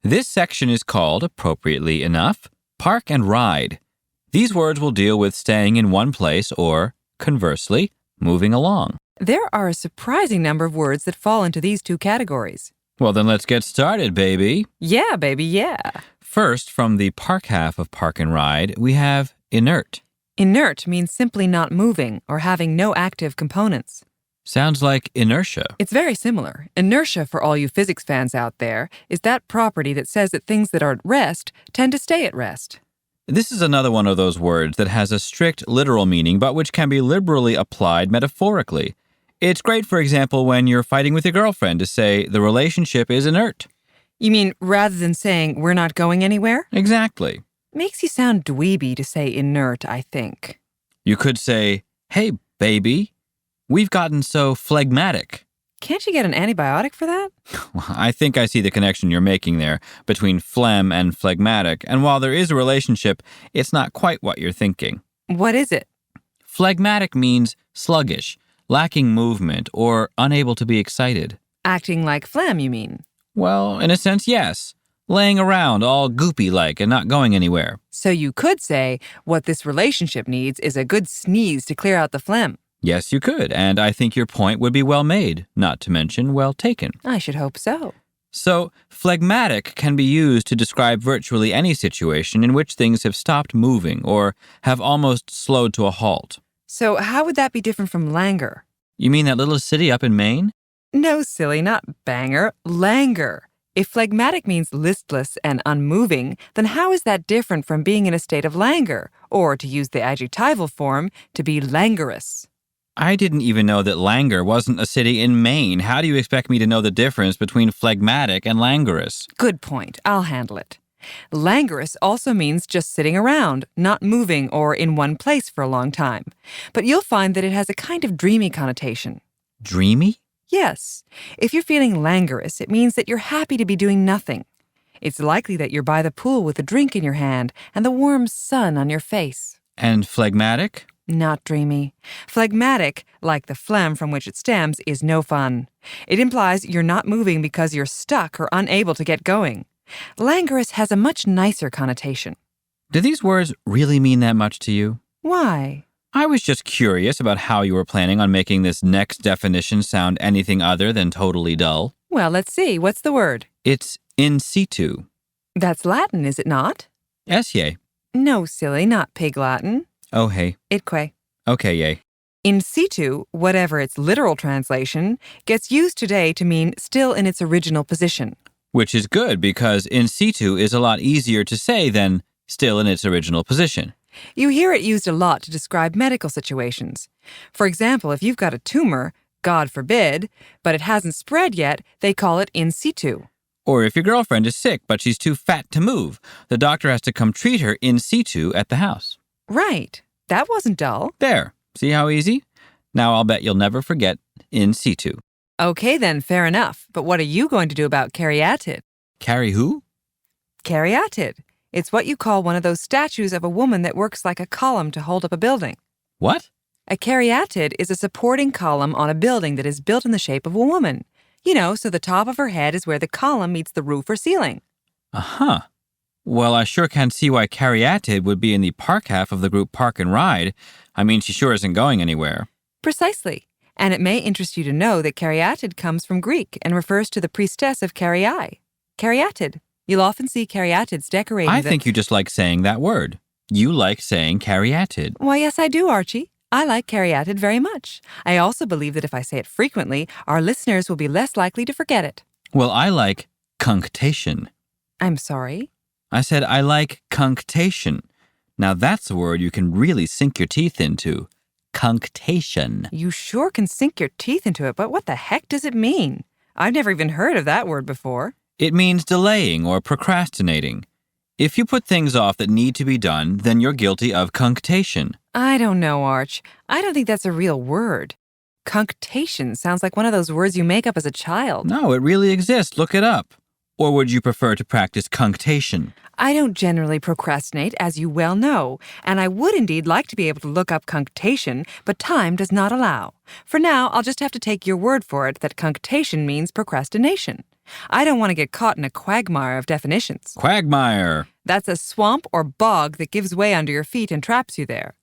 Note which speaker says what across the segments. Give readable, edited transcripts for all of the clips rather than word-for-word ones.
Speaker 1: This section is called, appropriately enough, park and ride. These words will deal with staying in one place or, conversely, moving along.
Speaker 2: There are a surprising number of words that fall into these two categories.
Speaker 1: Well, then let's get started, baby.
Speaker 2: Yeah, baby, yeah.
Speaker 1: First, from the park half of park and ride, we have inert.
Speaker 2: Inert means simply not moving or having no active components.
Speaker 1: Sounds like inertia.
Speaker 2: It's very similar. Inertia, for all you physics fans out there, is that property that says that things that are at rest tend to stay at rest.
Speaker 1: This is another one of those words that has a strict literal meaning, but which can be liberally applied metaphorically. It's great, for example, when you're fighting with your girlfriend to say the relationship is inert.
Speaker 2: You mean rather than saying we're not going anywhere?
Speaker 1: Exactly.
Speaker 2: Makes you sound dweeby to say inert, I think.
Speaker 1: You could say, hey, baby, we've gotten so phlegmatic.
Speaker 2: Can't you get an antibiotic for that?
Speaker 1: I think I see the connection you're making there between phlegm and phlegmatic, and while there is a relationship, it's not quite what you're thinking.
Speaker 2: What is it?
Speaker 1: Phlegmatic means sluggish, lacking movement, or unable to be excited.
Speaker 2: Acting like phlegm, you mean?
Speaker 1: Well, in a sense, yes. Laying around all goopy-like and not going anywhere.
Speaker 2: So you could say what this relationship needs is a good sneeze to clear out the phlegm.
Speaker 1: Yes, you could, and I think your point would be well made, not to mention well taken.
Speaker 2: I should hope so.
Speaker 1: So, phlegmatic can be used to describe virtually any situation in which things have stopped moving or have almost slowed to a halt.
Speaker 2: So how would that be different from languor?
Speaker 1: You mean that little city up in Maine?
Speaker 2: No, silly, not banger, languor. If phlegmatic means listless and unmoving, then how is that different from being in a state of languor, or, to use the adjectival form, to be languorous?
Speaker 1: I didn't even know that languor wasn't a city in Maine. How do you expect me to know the difference between phlegmatic and languorous?
Speaker 2: Good point. I'll handle it. Languorous also means just sitting around, not moving or in one place for a long time. But you'll find that it has a kind of dreamy connotation.
Speaker 1: Dreamy?
Speaker 2: Yes. If you're feeling languorous, it means that you're happy to be doing nothing. It's likely that you're by the pool with a drink in your hand and the warm sun on your face.
Speaker 1: And phlegmatic?
Speaker 2: Not dreamy. Phlegmatic, like the phlegm from which it stems, is no fun. It implies you're not moving because you're stuck or unable to get going. Languorous has a much nicer connotation.
Speaker 1: Do these words really mean that much to you?
Speaker 2: Why?
Speaker 1: I was just curious about how you were planning on making this next definition sound anything other than totally dull.
Speaker 2: Well, let's see. What's the word?
Speaker 1: It's in situ.
Speaker 2: That's Latin, is it not?
Speaker 1: Yay.
Speaker 2: No, silly, not Pig Latin.
Speaker 1: Oh, hey.
Speaker 2: Itque.
Speaker 1: Okay, yay.
Speaker 2: In situ, whatever its literal translation, gets used today to mean still in its original position.
Speaker 1: Which is good because in situ is a lot easier to say than still in its original position.
Speaker 2: You hear it used a lot to describe medical situations. For example, if you've got a tumor, God forbid, but it hasn't spread yet, they call it in situ.
Speaker 1: Or if your girlfriend is sick but she's too fat to move, the doctor has to come treat her in situ at the house.
Speaker 2: Right. That wasn't dull.
Speaker 1: There. See how easy? Now I'll bet you'll never forget in situ.
Speaker 2: Okay then, fair enough. But what are you going to do about caryatid?
Speaker 1: Carry who?
Speaker 2: Caryatid. It's what you call one of those statues of a woman that works like a column to hold up a building.
Speaker 1: What?
Speaker 2: A caryatid is a supporting column on a building that is built in the shape of a woman. You know, so the top of her head is where the column meets the roof or ceiling.
Speaker 1: Uh-huh. Well, I sure can't see why caryatid would be in the park half of the group Park and Ride. I mean, she sure isn't going anywhere.
Speaker 2: Precisely. And it may interest you to know that caryatid comes from Greek and refers to the priestess of Caryae. Caryatid. You'll often see caryatids decorating
Speaker 1: I think you just like saying that word. You like saying caryatid.
Speaker 2: Why, yes, I do, Archie. I like caryatid very much. I also believe that if I say it frequently, our listeners will be less likely to forget it.
Speaker 1: Well, I like cunctation.
Speaker 2: I'm sorry?
Speaker 1: I said I like cunctation. Now that's a word you can really sink your teeth into. Cunctation.
Speaker 2: You sure can sink your teeth into it, but what the heck does it mean? I've never even heard of that word before.
Speaker 1: It means delaying or procrastinating. If you put things off that need to be done, then you're guilty of cunctation.
Speaker 2: I don't know, Arch. I don't think that's a real word. Cunctation sounds like one of those words you make up as a child.
Speaker 1: No, it really exists. Look it up. Or would you prefer to practice cunctation?
Speaker 2: I don't generally procrastinate, as you well know, and I would indeed like to be able to look up cunctation, but time does not allow. For now, I'll just have to take your word for it that cunctation means procrastination. I don't want to get caught in a quagmire of definitions.
Speaker 1: Quagmire.
Speaker 2: That's a swamp or bog that gives way under your feet and traps you there.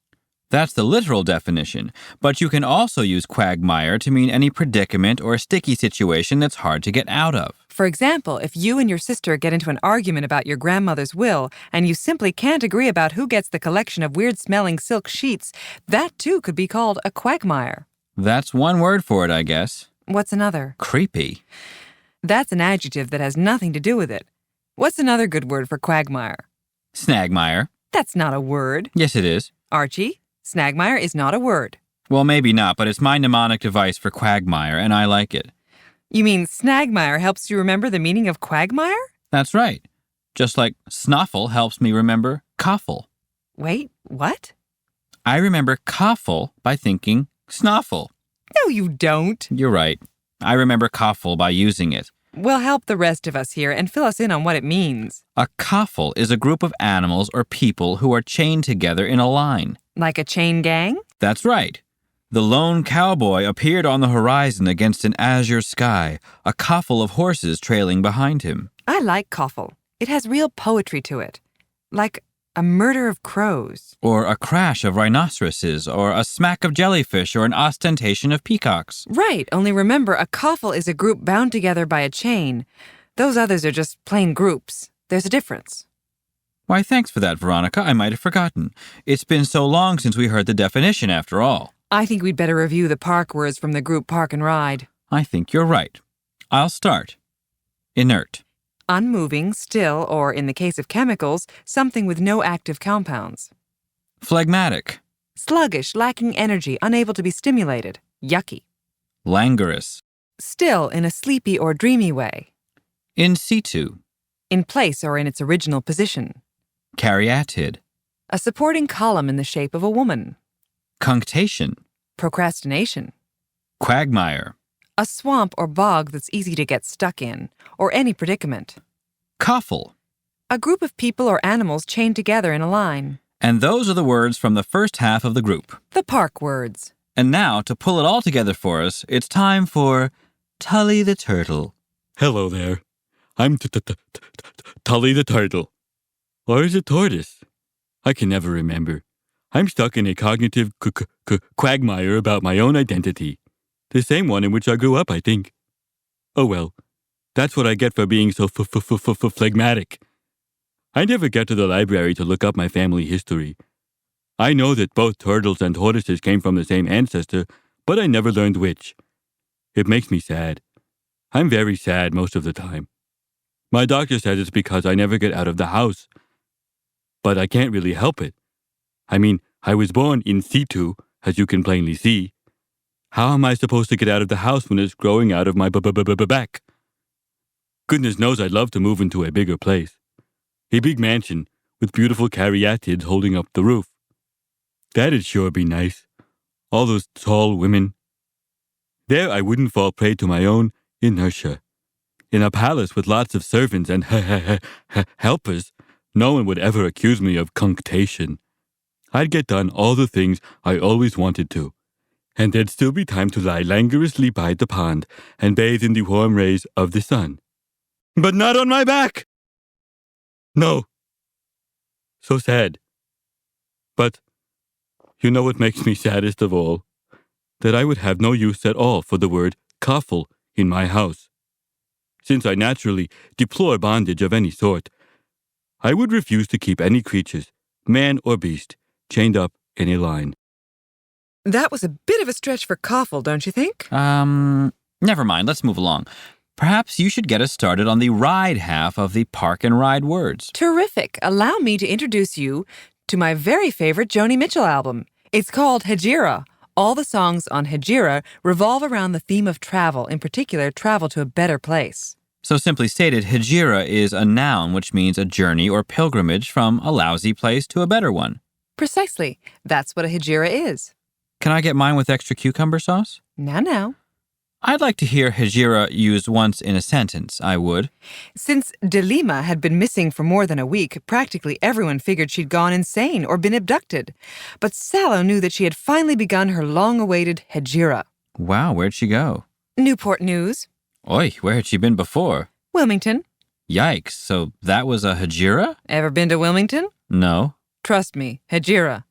Speaker 1: That's the literal definition, but you can also use quagmire to mean any predicament or sticky situation that's hard to get out of.
Speaker 2: For example, if you and your sister get into an argument about your grandmother's will and you simply can't agree about who gets the collection of weird-smelling silk sheets, that too could be called a quagmire.
Speaker 1: That's one word for it, I guess.
Speaker 2: What's another?
Speaker 1: Creepy.
Speaker 2: That's an adjective that has nothing to do with it. What's another good word for quagmire?
Speaker 1: Snagmire.
Speaker 2: That's not a word.
Speaker 1: Yes, it is.
Speaker 2: Archie, snagmire is not a word.
Speaker 1: Well, maybe not, but it's my mnemonic device for quagmire, and I like it.
Speaker 2: You mean snagmire helps you remember the meaning of quagmire?
Speaker 1: That's right. Just like snuffle helps me remember coughle.
Speaker 2: Wait, what?
Speaker 1: I remember coughle by thinking snuffle.
Speaker 2: No, you don't.
Speaker 1: You're right. I remember coughle by using it.
Speaker 2: Well, help the rest of us here and fill us in on what it means.
Speaker 1: A coughle is a group of animals or people who are chained together in a line.
Speaker 2: Like a chain gang?
Speaker 1: That's right. The lone cowboy appeared on the horizon against an azure sky, a coughle of horses trailing behind him.
Speaker 2: I like coughle. It has real poetry to it. Like a murder of crows.
Speaker 1: Or a crash of rhinoceroses, or a smack of jellyfish, or an ostentation of peacocks.
Speaker 2: Right, only remember a coughle is a group bound together by a chain. Those others are just plain groups. There's a difference.
Speaker 1: Why, thanks for that, Veronica. I might have forgotten. It's been so long since we heard the definition, after all.
Speaker 2: I think we'd better review the park words from the group Park and Ride.
Speaker 1: I think you're right. I'll start. Inert.
Speaker 2: Unmoving, still, or in the case of chemicals, something with no active compounds.
Speaker 1: Phlegmatic.
Speaker 2: Sluggish, lacking energy, unable to be stimulated. Yucky.
Speaker 1: Languorous.
Speaker 2: Still, in a sleepy or dreamy way.
Speaker 1: In situ.
Speaker 2: In place or in its original position.
Speaker 1: Caryatid.
Speaker 2: A supporting column in the shape of a woman.
Speaker 1: Cunctation.
Speaker 2: Procrastination.
Speaker 1: Quagmire.
Speaker 2: A swamp or bog that's easy to get stuck in, or any predicament.
Speaker 1: Coughle.
Speaker 2: A group of people or animals chained together in a line.
Speaker 1: And those are the words from the first half of the group.
Speaker 2: The park words.
Speaker 1: And now, to pull it all together for us, it's time for Tully the Turtle.
Speaker 3: Hello there. I'm Tully the Turtle. Or is it Tortoise? I can never remember. I'm stuck in a cognitive quagmire about my own identity. The same one in which I grew up, I think. Oh well, that's what I get for being so phlegmatic. I never get to the library to look up my family history. I know that both turtles and tortoises came from the same ancestor, but I never learned which. It makes me sad. I'm very sad most of the time. My doctor says it's because I never get out of the house. But I can't really help it. I mean, I was born in situ, as you can plainly see. How am I supposed to get out of the house when it's growing out of my back? Goodness knows I'd love to move into a bigger place. A big mansion with beautiful caryatids holding up the roof. That'd sure be nice. All those tall women. There I wouldn't fall prey to my own inertia. In a palace with lots of servants and helpers, no one would ever accuse me of cunctation. I'd get done all the things I always wanted to. And there'd still be time to lie languorously by the pond and bathe in the warm rays of the sun. But not on my back! No. So sad. But you know what makes me saddest of all? That I would have no use at all for the word coughle in my house. Since I naturally deplore bondage of any sort, I would refuse to keep any creatures, man or beast, chained up in a line.
Speaker 2: That was a bit of a stretch for coughle, don't you think?
Speaker 1: Never mind. Let's move along. Perhaps you should get us started on the ride half of the Park and Ride words.
Speaker 2: Terrific. Allow me to introduce you to my very favorite Joni Mitchell album. It's called Hejira. All the songs on Hejira revolve around the theme of travel, in particular, travel to a better place.
Speaker 1: So simply stated, hejira is a noun which means a journey or pilgrimage from a lousy place to a better one.
Speaker 2: Precisely. That's what a hejira is.
Speaker 1: Can I get mine with extra cucumber sauce?
Speaker 2: Now.
Speaker 1: I'd like to hear hejira used once in a sentence, I would.
Speaker 2: Since Delima had been missing for more than a week, practically everyone figured she'd gone insane or been abducted. But Sallow knew that she had finally begun her long-awaited hejira.
Speaker 1: Wow, where'd she go?
Speaker 2: Newport News.
Speaker 1: Oi, where had she been before?
Speaker 2: Wilmington.
Speaker 1: Yikes, so that was a hejira?
Speaker 2: Ever been to Wilmington?
Speaker 1: No.
Speaker 2: Trust me, hejira.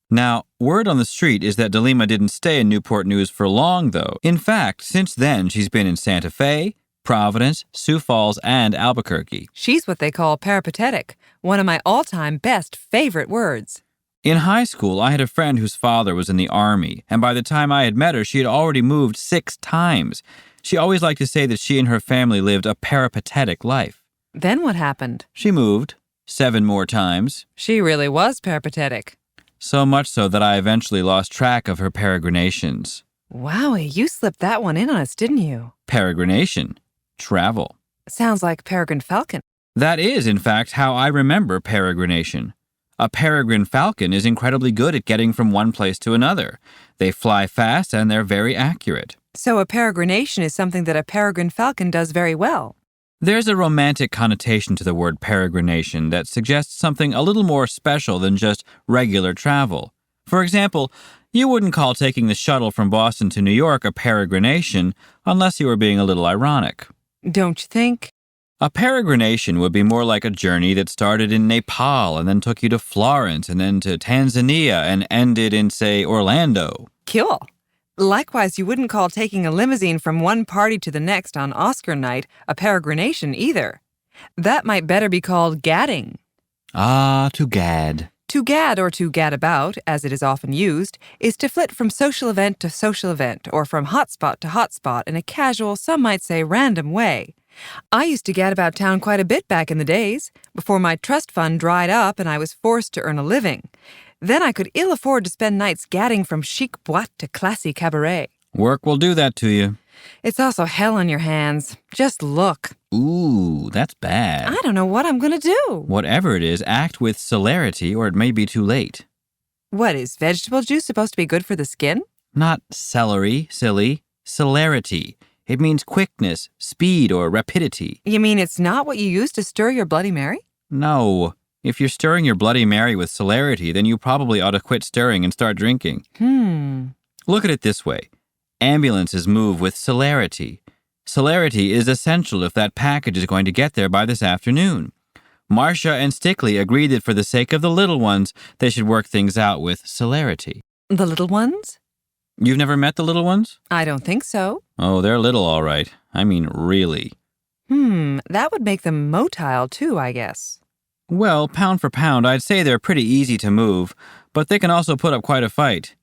Speaker 1: Now, word on the street is that Delima didn't stay in Newport News for long, though. In fact, since then, she's been in Santa Fe, Providence, Sioux Falls, and Albuquerque.
Speaker 2: She's what they call peripatetic, one of my all-time best favorite words.
Speaker 1: In high school, I had a friend whose father was in the Army, and by the time I had met her, she had already moved 6 times. She always liked to say that she and her family lived a peripatetic life.
Speaker 2: Then what happened?
Speaker 1: She moved 7 more times.
Speaker 2: She really was peripatetic.
Speaker 1: So much so that I eventually lost track of her peregrinations.
Speaker 2: Wowie, you slipped that one in on us, didn't you?
Speaker 1: Peregrination. Travel.
Speaker 2: Sounds like peregrine falcon.
Speaker 1: That is, in fact, how I remember peregrination. A peregrine falcon is incredibly good at getting from one place to another. They fly fast and they're very accurate.
Speaker 2: So a peregrination is something that a peregrine falcon does very well.
Speaker 1: There's a romantic connotation to the word peregrination that suggests something a little more special than just regular travel. For example, you wouldn't call taking the shuttle from Boston to New York a peregrination unless you were being a little ironic.
Speaker 2: Don't you think?
Speaker 1: A peregrination would be more like a journey that started in Nepal and then took you to Florence and then to Tanzania and ended in, say, Orlando.
Speaker 2: Cool. Likewise, you wouldn't call taking a limousine from one party to the next on Oscar night a peregrination either. That might better be called gadding.
Speaker 1: Ah, to gad.
Speaker 2: To gad or to gad about, as it is often used, is to flit from social event to social event or from hotspot to hotspot in a casual, some might say random way. I used to gad about town quite a bit back in the days, before my trust fund dried up and I was forced to earn a living. Then I could ill afford to spend nights gadding from chic boîte to classy cabaret.
Speaker 1: Work will do that to you.
Speaker 2: It's also hell on your hands. Just look.
Speaker 1: Ooh, that's bad.
Speaker 2: I don't know what I'm going to do.
Speaker 1: Whatever it is, act with celerity or it may be too late.
Speaker 2: What, is vegetable juice supposed to be good for the skin?
Speaker 1: Not celery, silly. Celerity. It means quickness, speed, or rapidity.
Speaker 2: You mean it's not what you use to stir your Bloody Mary?
Speaker 1: No. If you're stirring your Bloody Mary with celerity, then you probably ought to quit stirring and start drinking. Look at it this way. Ambulances move with celerity. Celerity is essential if that package is going to get there by this afternoon. Marcia and Stickley agreed that for the sake of the little ones, they should work things out with celerity.
Speaker 2: The little ones?
Speaker 1: You've never met the little ones?
Speaker 2: I don't think so.
Speaker 1: Oh, they're little all right. I mean, really.
Speaker 2: That would make them motile too, I guess.
Speaker 1: Well, pound for pound, I'd say they're pretty easy to move, but they can also put up quite a fight.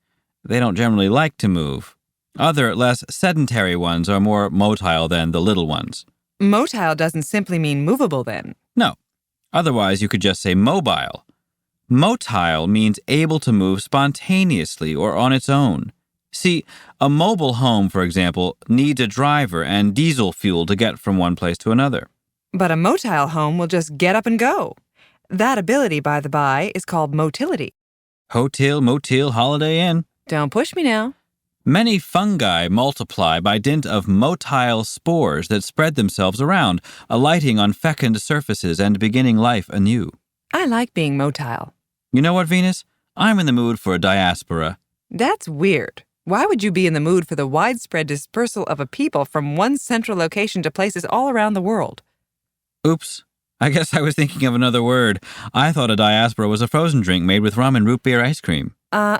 Speaker 1: They don't generally like to move. Other, less sedentary ones are more motile than the little ones.
Speaker 2: Motile doesn't simply mean movable then.
Speaker 1: No. Otherwise, you could just say mobile. Motile means able to move spontaneously or on its own. See, a mobile home, for example, needs a driver and diesel fuel to get from one place to another.
Speaker 2: But a motile home will just get up and go. That ability, by the by, is called motility.
Speaker 1: Hotel, motel, Holiday Inn.
Speaker 2: Don't push me now.
Speaker 1: Many fungi multiply by dint of motile spores that spread themselves around, alighting on fecund surfaces and beginning life anew.
Speaker 2: I like being motile.
Speaker 1: You know what, Venus? I'm in the mood for a diaspora.
Speaker 2: That's weird. Why would you be in the mood for the widespread dispersal of a people from one central location to places all around the world?
Speaker 1: Oops. I guess I was thinking of another word. I thought a diaspora was a frozen drink made with rum and root beer ice cream.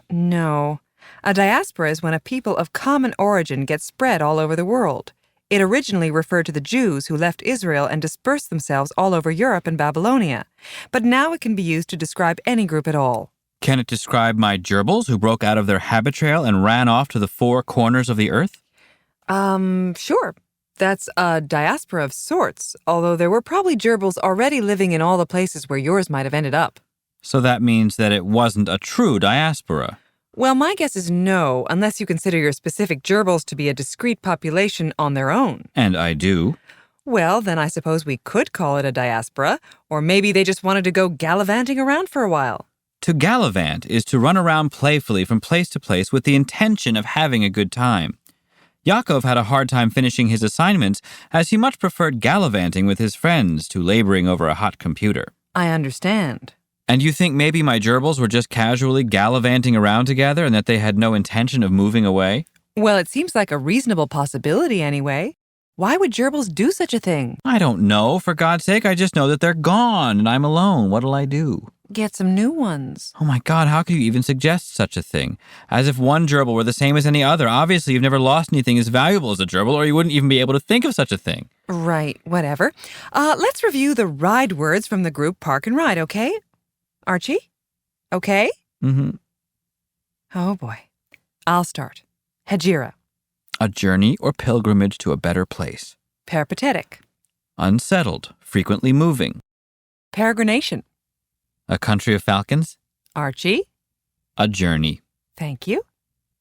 Speaker 2: No. A diaspora is when a people of common origin gets spread all over the world. It originally referred to the Jews who left Israel and dispersed themselves all over Europe and Babylonia. But now it can be used to describe any group at all.
Speaker 1: Can it describe my gerbils who broke out of their habit trail and ran off to the 4 corners of the earth?
Speaker 2: Sure. That's a diaspora of sorts, although there were probably gerbils already living in all the places where yours might have ended up.
Speaker 1: So that means that it wasn't a true diaspora.
Speaker 2: Well, my guess is no, unless you consider your specific gerbils to be a discrete population on their own.
Speaker 1: And I do.
Speaker 2: Well, then I suppose we could call it a diaspora, or maybe they just wanted to go gallivanting around for a while.
Speaker 1: To gallivant is to run around playfully from place to place with the intention of having a good time. Yaakov had a hard time finishing his assignments as he much preferred gallivanting with his friends to laboring over a hot computer.
Speaker 2: I understand.
Speaker 1: And you think maybe my gerbils were just casually gallivanting around together and that they had no intention of moving away?
Speaker 2: Well, it seems like a reasonable possibility anyway. Why would gerbils do such a thing?
Speaker 1: I don't know. For God's sake, I just know that they're gone and I'm alone. What'll I do?
Speaker 2: Get some new ones.
Speaker 1: Oh my God, how could you even suggest such a thing? As if one gerbil were the same as any other. Obviously, you've never lost anything as valuable as a gerbil, or you wouldn't even be able to think of such a thing.
Speaker 2: Right, whatever. Let's review the ride words from the group Park and Ride, okay? Archie? Okay?
Speaker 1: Mm-hmm.
Speaker 2: Oh boy. I'll start. Hegira.
Speaker 1: A journey or pilgrimage to a better place.
Speaker 2: Peripatetic.
Speaker 1: Unsettled, frequently moving.
Speaker 2: Peregrination.
Speaker 1: A country of falcons.
Speaker 2: Archie?
Speaker 1: A journey.
Speaker 2: Thank you.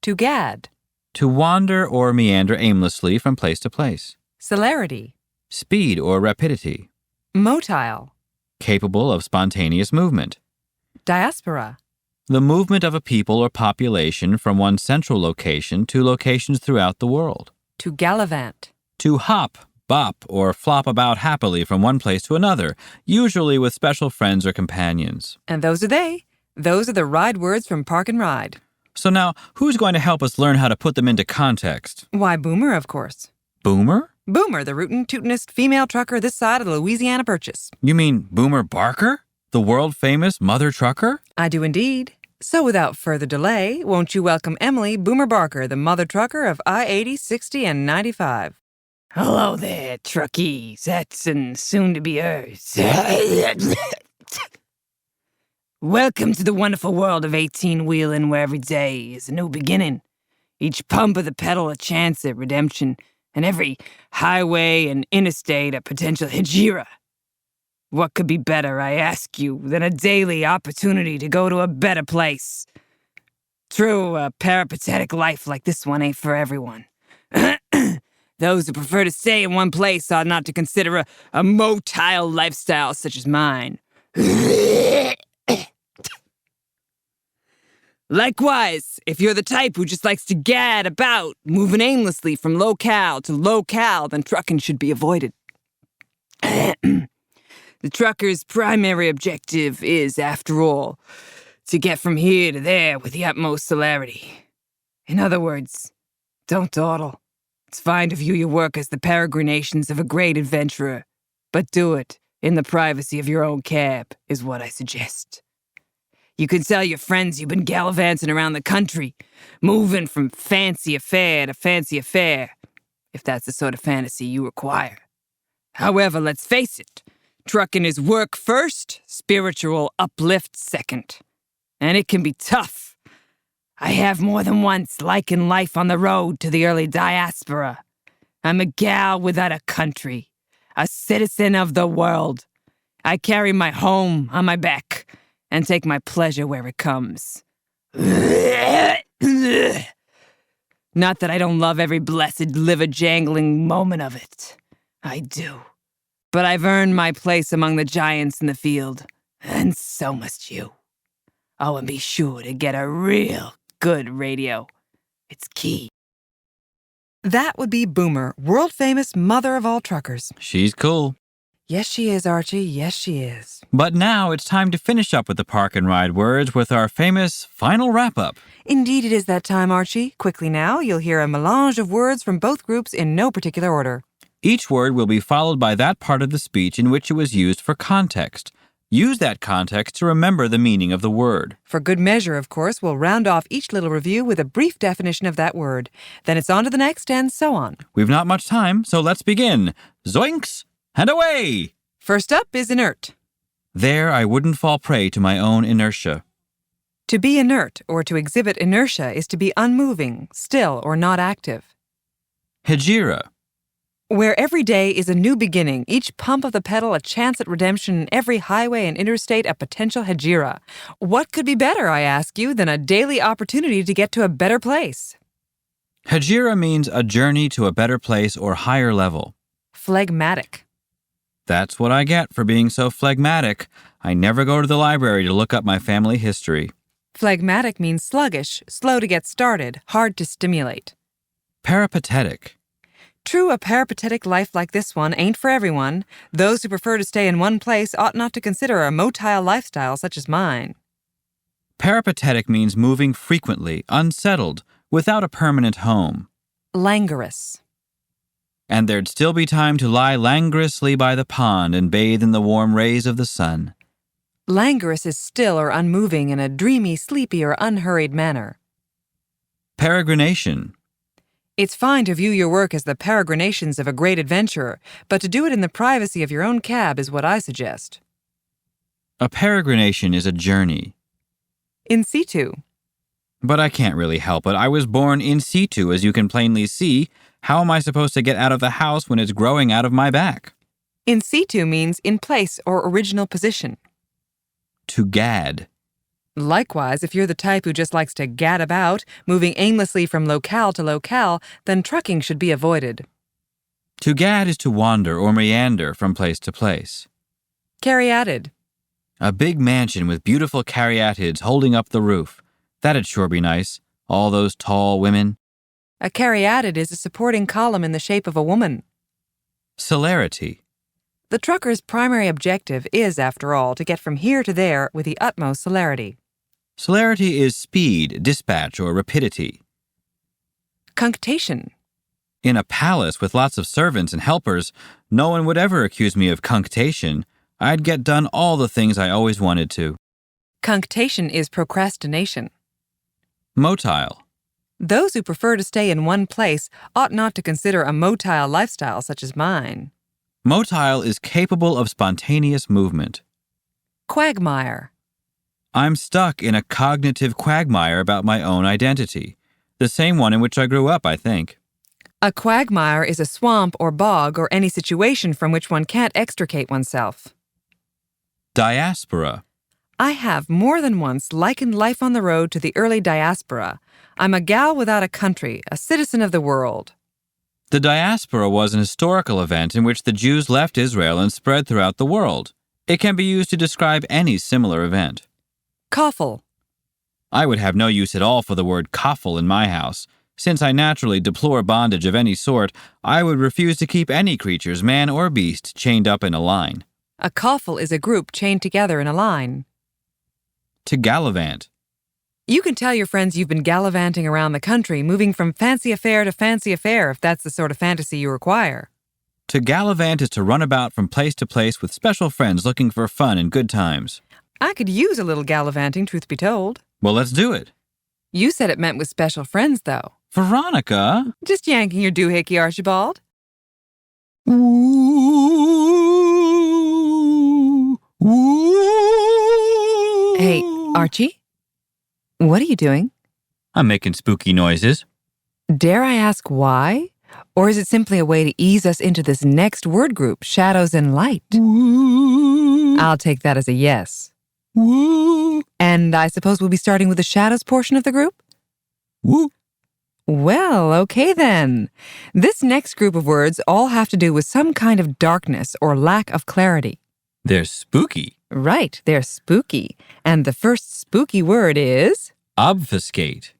Speaker 2: To gad.
Speaker 1: To wander or meander aimlessly from place to place.
Speaker 2: Celerity.
Speaker 1: Speed or rapidity.
Speaker 2: Motile.
Speaker 1: Capable of spontaneous movement.
Speaker 2: Diaspora.
Speaker 1: The movement of a people or population from one central location to locations throughout the world.
Speaker 2: To gallivant.
Speaker 1: To hop, bop, or flop about happily from one place to another, usually with special friends or companions.
Speaker 2: And those are they. Those are the ride words from Park and Ride.
Speaker 1: So now, who's going to help us learn how to put them into context?
Speaker 2: Why, Boomer, of course.
Speaker 1: Boomer?
Speaker 2: Boomer, the rootin' tootin'est female trucker this side of the Louisiana Purchase.
Speaker 1: You mean Boomer Barker? The world-famous mother trucker?
Speaker 2: I do indeed. So without further delay, won't you welcome Emily Boomer Barker, the mother trucker of I-80, 60, and 95.
Speaker 4: Hello there, truckies, that's and soon-to-be-ers. Welcome to the wonderful world of 18-wheeling, where every day is a new beginning. Each pump of the pedal a chance at redemption, and every highway and interstate a potential hegira. What could be better, I ask you, than a daily opportunity to go to a better place? True, a peripatetic life like this one ain't for everyone. Those who prefer to stay in one place ought not to consider a motile lifestyle such as mine. Likewise, if you're the type who just likes to gad about, moving aimlessly from locale to locale, then trucking should be avoided. The trucker's primary objective is, after all, to get from here to there with the utmost celerity. In other words, don't dawdle. It's fine to view your work as the peregrinations of a great adventurer, but do it in the privacy of your own cab, is what I suggest. You can tell your friends you've been gallivanting around the country, moving from fancy affair to fancy affair, if that's the sort of fantasy you require. However, let's face it, trucking is work first, spiritual uplift second. And it can be tough. I have more than once likened life on the road to the early diaspora. I'm a gal without a country, a citizen of the world. I carry my home on my back and take my pleasure where it comes. Not that I don't love every blessed liver-jangling moment of it. I do. But I've earned my place among the giants in the field, and so must you. Oh, and be sure to get a real good radio. It's key.
Speaker 2: That would be Boomer, world-famous mother of all truckers.
Speaker 1: She's cool.
Speaker 2: Yes, she is, Archie. Yes, she is.
Speaker 1: But now it's time to finish up with the Park and Ride words with our famous final wrap-up.
Speaker 2: Indeed, it is that time, Archie. Quickly now, you'll hear a melange of words from both groups in no particular order.
Speaker 1: Each word will be followed by that part of the speech in which it was used for context. Use that context to remember the meaning of the word.
Speaker 2: For good measure, of course, we'll round off each little review with a brief definition of that word. Then it's on to the next, and so on.
Speaker 1: We've not much time, so let's begin. Zoinks! And away!
Speaker 2: First up is inert.
Speaker 1: There I wouldn't fall prey to my own inertia.
Speaker 2: To be inert, or to exhibit inertia, is to be unmoving, still, or not active.
Speaker 1: Hegira.
Speaker 2: Where every day is a new beginning, each pump of the pedal a chance at redemption, and every highway and interstate a potential hegira. What could be better, I ask you, than a daily opportunity to get to a better place?
Speaker 1: Hegira means a journey to a better place or higher level.
Speaker 2: Phlegmatic.
Speaker 1: That's what I get for being so phlegmatic. I never go to the library to look up my family history.
Speaker 2: Phlegmatic means sluggish, slow to get started, hard to stimulate.
Speaker 1: Peripatetic.
Speaker 2: True, a peripatetic life like this one ain't for everyone. Those who prefer to stay in one place ought not to consider a motile lifestyle such as mine.
Speaker 1: Peripatetic means moving frequently, unsettled, without a permanent home.
Speaker 2: Languorous.
Speaker 1: And there'd still be time to lie languorously by the pond and bathe in the warm rays of the sun.
Speaker 2: Languorous is still or unmoving in a dreamy, sleepy, or unhurried manner.
Speaker 1: Peregrination.
Speaker 2: It's fine to view your work as the peregrinations of a great adventurer, but to do it in the privacy of your own cab is what I suggest.
Speaker 1: A peregrination is a journey.
Speaker 2: In situ.
Speaker 1: But I can't really help it. I was born in situ, as you can plainly see. How am I supposed to get out of the house when it's growing out of my back?
Speaker 2: In situ means in place or original position.
Speaker 1: To gad.
Speaker 2: Likewise, if you're the type who just likes to gad about, moving aimlessly from locale to locale, then trucking should be avoided.
Speaker 1: To gad is to wander or meander from place to place.
Speaker 2: Caryatid.
Speaker 1: A big mansion with beautiful caryatids holding up the roof. That'd sure be nice. All those tall women.
Speaker 2: A caryatid is a supporting column in the shape of a woman.
Speaker 1: Celerity.
Speaker 2: The trucker's primary objective is, after all, to get from here to there with the utmost celerity.
Speaker 1: Celerity is speed, dispatch, or rapidity.
Speaker 2: Cunctation.
Speaker 1: In a palace with lots of servants and helpers, no one would ever accuse me of cunctation. I'd get done all the things I always wanted to.
Speaker 2: Cunctation is procrastination.
Speaker 1: Motile.
Speaker 2: Those who prefer to stay in one place ought not to consider a motile lifestyle such as mine.
Speaker 1: Motile is capable of spontaneous movement.
Speaker 2: Quagmire.
Speaker 1: I'm stuck in a cognitive quagmire about my own identity. The same one in which I grew up, I think.
Speaker 2: A quagmire is a swamp or bog or any situation from which one can't extricate oneself.
Speaker 1: Diaspora.
Speaker 2: I have more than once likened life on the road to the early diaspora. I'm a gal without a country, a citizen of the world.
Speaker 1: The diaspora was an historical event in which the Jews left Israel and spread throughout the world. It can be used to describe any similar event.
Speaker 2: Coffle.
Speaker 1: I would have no use at all for the word coffle in my house. Since I naturally deplore bondage of any sort, I would refuse to keep any creatures, man or beast, chained up in a line.
Speaker 2: A coffle is a group chained together in a line.
Speaker 1: To gallivant.
Speaker 2: You can tell your friends you've been gallivanting around the country, moving from fancy affair to fancy affair if that's the sort of fantasy you require.
Speaker 1: To gallivant is to run about from place to place with special friends looking for fun and good times.
Speaker 2: I could use a little gallivanting, truth be told.
Speaker 1: Well, let's do it.
Speaker 2: You said it meant with special friends, though.
Speaker 1: Veronica!
Speaker 2: Just yanking your doohickey, Archibald. Hey, Archie? What are you doing?
Speaker 1: I'm making spooky noises.
Speaker 2: Dare I ask why? Or is it simply a way to ease us into this next word group, shadows and light? I'll take that as a yes. And I suppose we'll be starting with the shadows portion of the group? Well, okay then. This next group of words all have to do with some kind of darkness or lack of clarity.
Speaker 1: They're spooky.
Speaker 2: Right, they're spooky. And the first spooky word is...
Speaker 1: Obfuscate.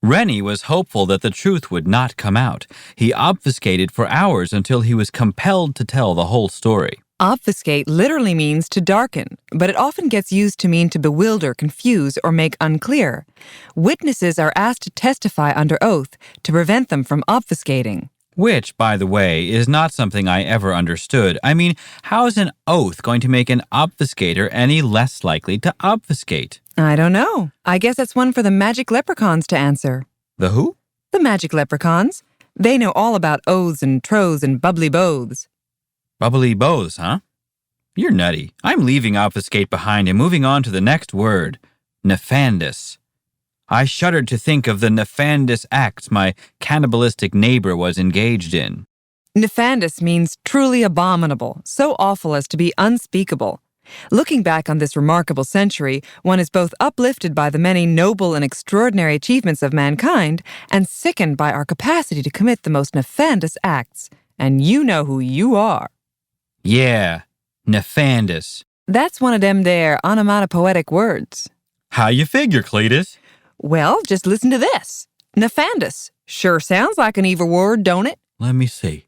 Speaker 1: Rennie was hopeful that the truth would not come out. He obfuscated for hours until he was compelled to tell the whole story.
Speaker 2: Obfuscate literally means to darken, but it often gets used to mean to bewilder, confuse, or make unclear. Witnesses are asked to testify under oath to prevent them from obfuscating.
Speaker 1: Which, by the way, is not something I ever understood. I mean, how is an oath going to make an obfuscator any less likely to obfuscate?
Speaker 2: I don't know. I guess that's one for the magic leprechauns to answer.
Speaker 1: The who?
Speaker 2: The magic leprechauns. They know all about oaths and troths and bubbly boths.
Speaker 1: Bubbly boths, huh? You're nutty. I'm leaving obfuscate behind and moving on to the next word. Nefandous. I shuddered to think of the nefandous acts my cannibalistic neighbor was engaged in.
Speaker 2: Nefandous means truly abominable, so awful as to be unspeakable. Looking back on this remarkable century, one is both uplifted by the many noble and extraordinary achievements of mankind and sickened by our capacity to commit the most nefandous acts. And you know who you are.
Speaker 1: Yeah, nefandous.
Speaker 2: That's one of them there onomatopoetic words.
Speaker 1: How you figure, Cletus?
Speaker 2: Well, just listen to this. Nefandous. Sure sounds like an evil word, don't it?
Speaker 1: Let me see.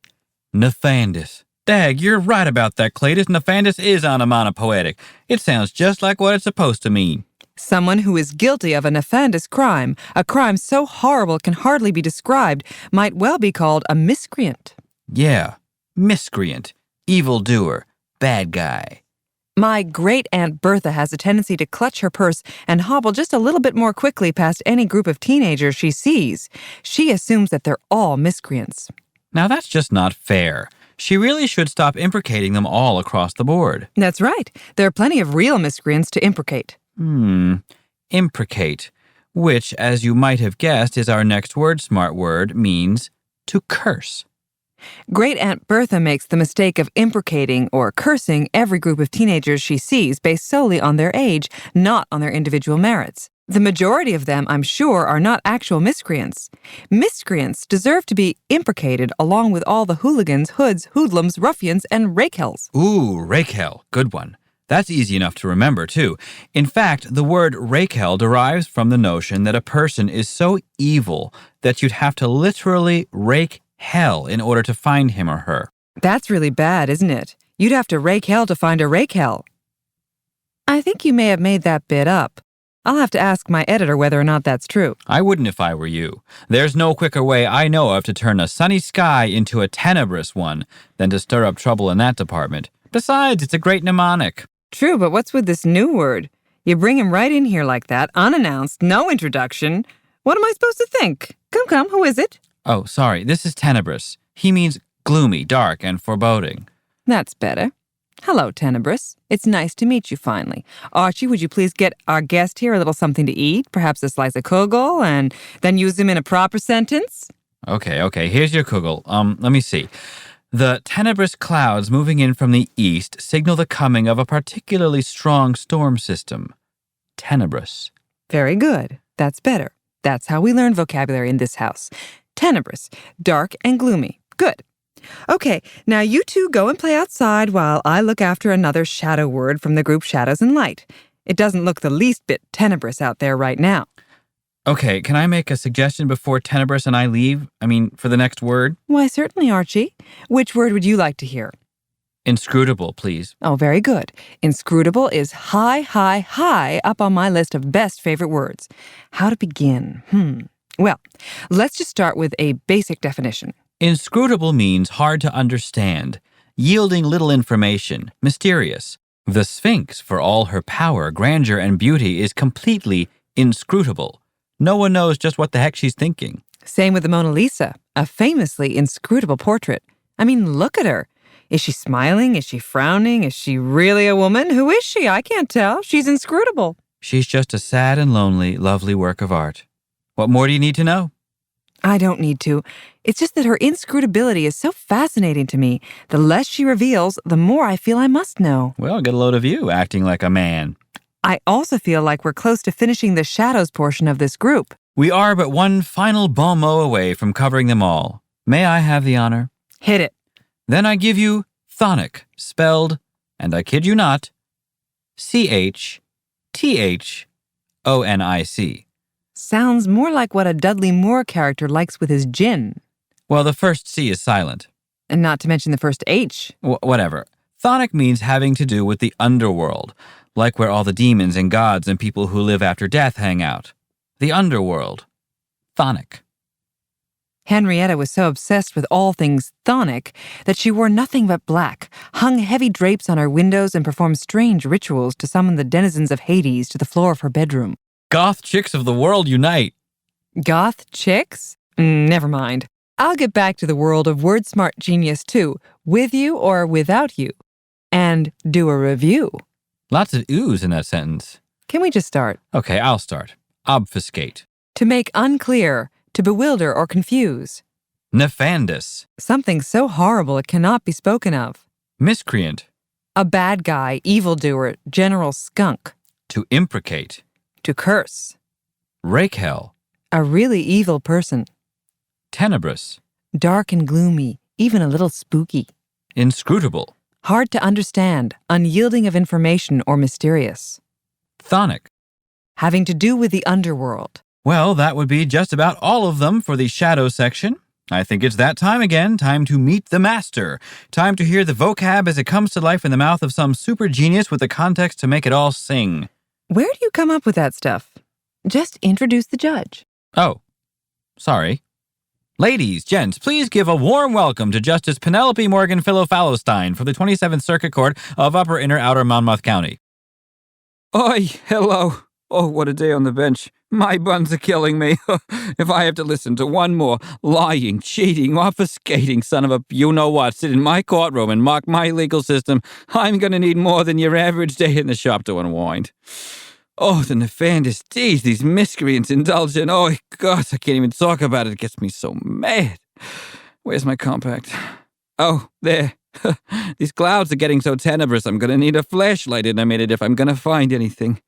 Speaker 1: Nefandous. Dag, you're right about that, Cletus. Nefandous is onomatopoetic. It sounds just like what it's supposed to mean.
Speaker 2: Someone who is guilty of a nefandous crime, a crime so horrible it can hardly be described, might well be called a miscreant.
Speaker 1: Yeah, miscreant, evildoer, bad guy.
Speaker 2: My great-aunt Bertha has a tendency to clutch her purse and hobble just a little bit more quickly past any group of teenagers she sees. She assumes that they're all miscreants.
Speaker 1: Now that's just not fair. She really should stop imprecating them all across the board.
Speaker 2: That's right. There are plenty of real miscreants to imprecate.
Speaker 1: Imprecate, which, as you might have guessed, is our next wordsmart word, means to curse.
Speaker 2: Great-aunt Bertha makes the mistake of imprecating or cursing every group of teenagers she sees based solely on their age, not on their individual merits. The majority of them, I'm sure, are not actual miscreants. Miscreants deserve to be imprecated along with all the hooligans, hoods, hoodlums, ruffians, and rakehells.
Speaker 1: Ooh, rakehell, good one. That's easy enough to remember, too. In fact, the word rakehell derives from the notion that a person is so evil that you'd have to literally rake hell in order to find him or her.
Speaker 2: That's really bad, isn't it? You'd have to rake hell to find a rakehell. I think you may have made that bit up. I'll have to ask my editor whether or not that's true.
Speaker 1: I wouldn't if I were you. There's no quicker way I know of to turn a sunny sky into a tenebrous one than to stir up trouble in that department. Besides, it's a great mnemonic.
Speaker 2: True, but what's with this new word? You bring him right in here like that, unannounced, no introduction. What am I supposed to think? Come, who is it?
Speaker 1: Oh, sorry, this is tenebrous. He means gloomy, dark, and foreboding.
Speaker 2: That's better. Hello, Tenebrous. It's nice to meet you finally. Archie, would you please get our guest here a little something to eat? Perhaps a slice of kugel, and then use him in a proper sentence?
Speaker 1: Okay, here's your kugel. Let me see. The tenebrous clouds moving in from the east signal the coming of a particularly strong storm system. Tenebrous.
Speaker 2: Very good. That's better. That's how we learn vocabulary in this house. Tenebrous, dark and gloomy. Good. Okay, now you two go and play outside while I look after another shadow word from the group Shadows and Light. It doesn't look the least bit tenebrous out there right now.
Speaker 1: Okay, can I make a suggestion before Tenebrous and I leave? For the next word?
Speaker 2: Why, certainly, Archie. Which word would you like to hear?
Speaker 1: Inscrutable, please.
Speaker 2: Oh, very good. Inscrutable is high up on my list of best favorite words. How to begin? Well, let's just start with a basic definition.
Speaker 1: Inscrutable means hard to understand, yielding little information, mysterious. The Sphinx, for all her power, grandeur, and beauty, is completely inscrutable. No one knows just what the heck she's thinking.
Speaker 2: Same with the Mona Lisa, a famously inscrutable portrait. Look at her. Is she smiling? Is she frowning? Is she really a woman? Who is she? I can't tell. She's inscrutable.
Speaker 1: She's just a sad and lonely, lovely work of art. What more do you need to know?
Speaker 2: I don't need to. It's just that her inscrutability is so fascinating to me. The less she reveals, the more I feel I must know.
Speaker 1: Well, get a load of you acting like a man.
Speaker 2: I also feel like we're close to finishing the shadows portion of this group.
Speaker 1: We are but one final bon mot away from covering them all. May I have the honor?
Speaker 2: Hit it.
Speaker 1: Then I give you Thonic, spelled, and I kid you not, CHTHONIC.
Speaker 2: Sounds more like what a Dudley Moore character likes with his gin.
Speaker 1: Well, the first C is silent.
Speaker 2: And not to mention the first H.
Speaker 1: Whatever. Thonic means having to do with the underworld, like where all the demons and gods and people who live after death hang out. The underworld. Thonic.
Speaker 2: Henrietta was so obsessed with all things chthonic that she wore nothing but black, hung heavy drapes on her windows, and performed strange rituals to summon the denizens of Hades to the floor of her bedroom.
Speaker 1: Goth chicks of the world unite.
Speaker 2: Goth chicks? Never mind. I'll get back to the world of WordSmart Genius too, with you or without you. And do a review.
Speaker 1: Lots of oohs in that sentence.
Speaker 2: Can we just start?
Speaker 1: Okay, I'll start. Obfuscate.
Speaker 2: To make unclear, to bewilder or confuse.
Speaker 1: Nefandous.
Speaker 2: Something so horrible it cannot be spoken of.
Speaker 1: Miscreant.
Speaker 2: A bad guy, evildoer, general skunk.
Speaker 1: To imprecate.
Speaker 2: To curse.
Speaker 1: Rakehell.
Speaker 2: A really evil person.
Speaker 1: Tenebrous.
Speaker 2: Dark and gloomy, even a little spooky.
Speaker 1: Inscrutable.
Speaker 2: Hard to understand, unyielding of information or mysterious.
Speaker 1: Thonic.
Speaker 2: Having to do with the underworld.
Speaker 1: Well, that would be just about all of them for the shadow section. I think it's that time again, time to meet the master. Time to hear the vocab as it comes to life in the mouth of some super genius with the context to make it all sing.
Speaker 2: Where do you come up with that stuff? Just introduce the judge.
Speaker 1: Oh, sorry. Ladies, gents, please give a warm welcome to Justice Penelope Morgan Philo-Fallowstein for the 27th Circuit Court of Upper Inner Outer Monmouth County.
Speaker 5: Oi, hello. Oh, what a day on the bench. My buns are killing me. If I have to listen to one more lying, cheating, obfuscating son of a you-know-what sit in my courtroom and mock my legal system, I'm going to need more than your average day in the shop to unwind. Oh, the nefandous deeds these miscreants indulge in. Oh, God, I can't even talk about it. It gets me so mad. Where's my compact? Oh, there. These clouds are getting so tenebrous, I'm going to need a flashlight in a minute if I'm going to find anything.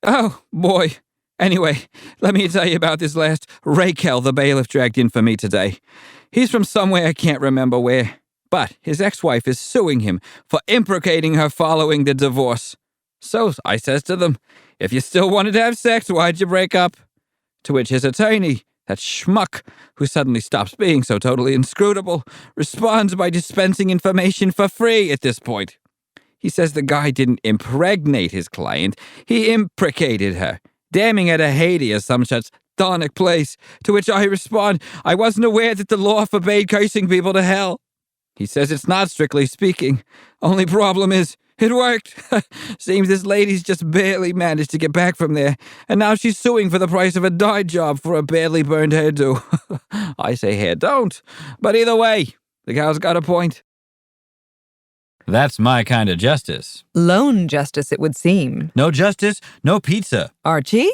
Speaker 5: Oh, boy. Anyway, let me tell you about this last Raquel the bailiff dragged in for me today. He's from somewhere I can't remember where, but his ex-wife is suing him for imprecating her following the divorce. So I says to them, if you still wanted to have sex, why'd you break up? To which his attorney, that schmuck who suddenly stops being so totally inscrutable, responds by dispensing information for free at this point. He says the guy didn't impregnate his client, he imprecated her, damning her to Haiti or some such donic place, to which I respond, I wasn't aware that the law forbade cursing people to hell. He says it's not, strictly speaking. Only problem is, it worked. Seems this lady's just barely managed to get back from there, and now she's suing for the price of a dye job for a badly burned hairdo. I say hair don't, but either way, the gal's got a point.
Speaker 1: That's my kind of justice.
Speaker 2: Lone justice, it would seem.
Speaker 1: No justice, no pizza.
Speaker 2: Archie?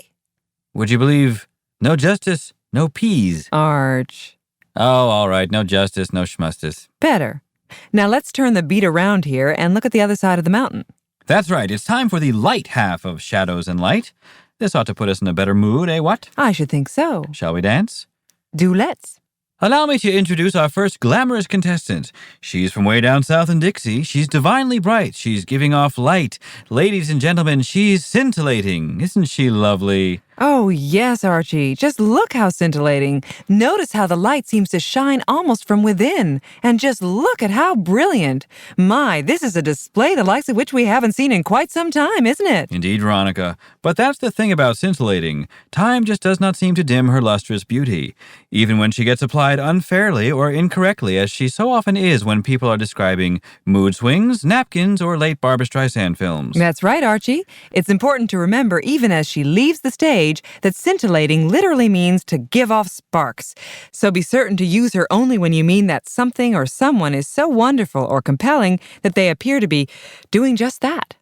Speaker 1: Would you believe no justice, no peas?
Speaker 2: Arch.
Speaker 1: Oh, all right, no justice, no schmustis.
Speaker 2: Better. Now let's turn the beat around here and look at the other side of the mountain.
Speaker 1: That's right, it's time for the light half of Shadows and Light. This ought to put us in a better mood, eh, what?
Speaker 2: I should think so.
Speaker 1: Shall we dance?
Speaker 2: Do let's.
Speaker 1: Allow me to introduce our first glamorous contestant. She's from way down south in Dixie. She's divinely bright. She's giving off light. Ladies and gentlemen, she's scintillating. Isn't she lovely?
Speaker 2: Oh, yes, Archie. Just look how scintillating. Notice how the light seems to shine almost from within. And just look at how brilliant. My, this is a display the likes of which we haven't seen in quite some time, isn't it?
Speaker 1: Indeed, Veronica. But that's the thing about scintillating. Time just does not seem to dim her lustrous beauty, even when she gets applied unfairly or incorrectly, as she so often is when people are describing mood swings, napkins, or late Barbra Streisand films.
Speaker 2: That's right, Archie. It's important to remember, even as she leaves the stage, that scintillating literally means to give off sparks. So be certain to use her only when you mean that something or someone is so wonderful or compelling that they appear to be doing just that.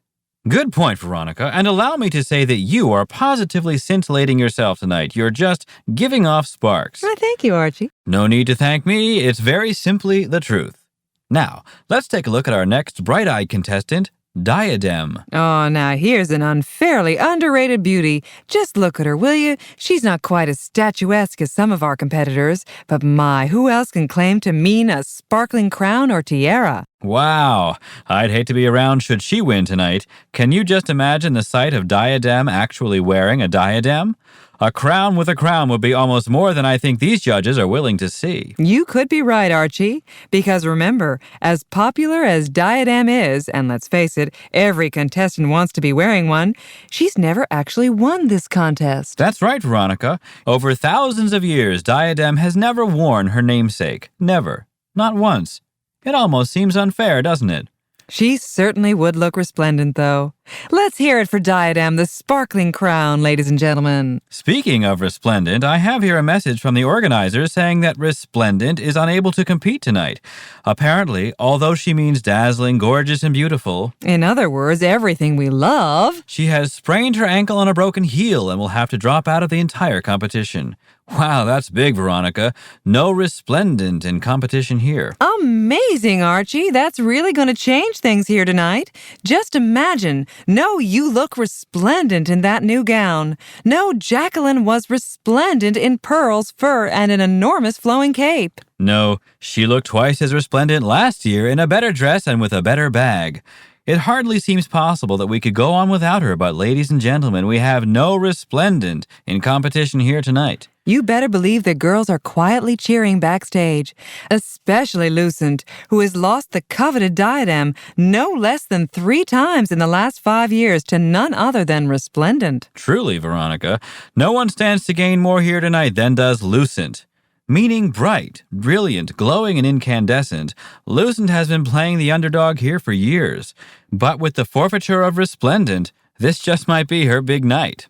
Speaker 1: Good point, Veronica, and allow me to say that you are positively scintillating yourself tonight. You're just giving off sparks.
Speaker 2: Well, thank you, Archie.
Speaker 1: No need to thank me. It's very simply the truth. Now, let's take a look at our next bright-eyed contestant, Diadem.
Speaker 2: Oh, now here's an unfairly underrated beauty. Just look at her, will you? She's not quite as statuesque as some of our competitors, but my, who else can claim to mean a sparkling crown or tiara?
Speaker 1: Wow, I'd hate to be around should she win tonight. Can you just imagine the sight of Diadem actually wearing a diadem? A crown with a crown would be almost more than I think these judges are willing to see.
Speaker 2: You could be right, Archie, because remember, as popular as Diadem is, and let's face it, every contestant wants to be wearing one, she's never actually won this contest.
Speaker 1: That's right, Veronica. Over thousands of years, Diadem has never worn her namesake. Never. Not once. It almost seems unfair, doesn't it?
Speaker 2: She certainly would look resplendent, though. Let's hear it for Diadem, the sparkling crown, ladies and gentlemen.
Speaker 1: Speaking of resplendent, I have here a message from the organizers saying that Resplendent is unable to compete tonight. Apparently, although she means dazzling, gorgeous, and beautiful,
Speaker 2: In other words, everything we love.
Speaker 1: she has sprained her ankle on a broken heel and will have to drop out of the entire competition. Wow, that's big, Veronica. No Resplendent in competition here.
Speaker 2: Amazing, Archie. That's really going to change things here tonight. Just imagine. No, you look resplendent in that new gown. No, Jacqueline was resplendent in pearls, fur, and an enormous flowing cape.
Speaker 1: No, she looked twice as resplendent last year in a better dress and with a better bag. It hardly seems possible that we could go on without her, but ladies and gentlemen, we have no Resplendent in competition here tonight.
Speaker 2: You better believe the girls are quietly cheering backstage, especially Lucent, who has lost the coveted diadem no less than 3 times in the last 5 years to none other than Resplendent.
Speaker 1: Truly, Veronica, no one stands to gain more here tonight than does Lucent. Meaning bright, brilliant, glowing, and incandescent, Lucent has been playing the underdog here for years. But with the forfeiture of resplendent, this just might be her big night.